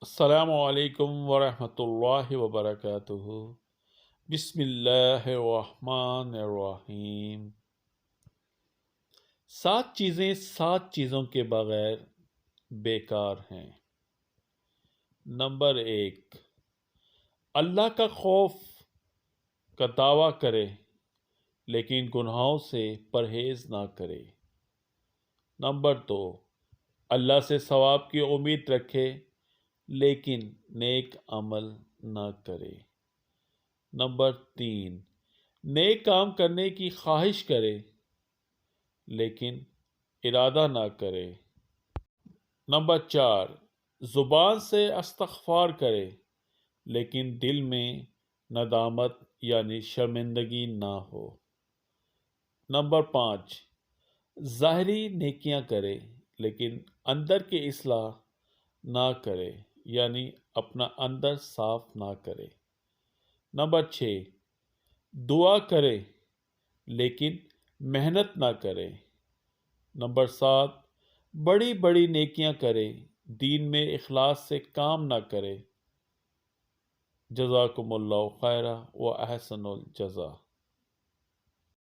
السلام علیکم ورحمۃ اللہ وبرکاتہ۔ بسم اللہ الرحمن الرحیم۔ 7 چیزوں کے بغیر بیکار ہیں۔ نمبر 1، اللہ کا خوف کا دعویٰ کرے لیکن گناہوں سے پرہیز نہ کرے۔ نمبر 2، اللہ سے ثواب کی امید رکھے لیکن نیک عمل نہ کرے۔ نمبر 3، نیک کام کرنے کی خواہش کرے لیکن ارادہ نہ کرے۔ نمبر 4، زبان سے استغفار کرے لیکن دل میں ندامت یعنی شرمندگی نہ ہو۔ نمبر 5، ظاہری نیکیاں کرے لیکن اندر کی اصلاح نہ کرے یعنی اپنا اندر صاف نہ کرے۔ نمبر 6، دعا کرے لیکن محنت نہ کرے۔ نمبر 7، بڑی بڑی نیکیاں کرے، دین میں اخلاص سے کام نہ کرے۔ جزاکم اللہ خیرا و احسن الجزا۔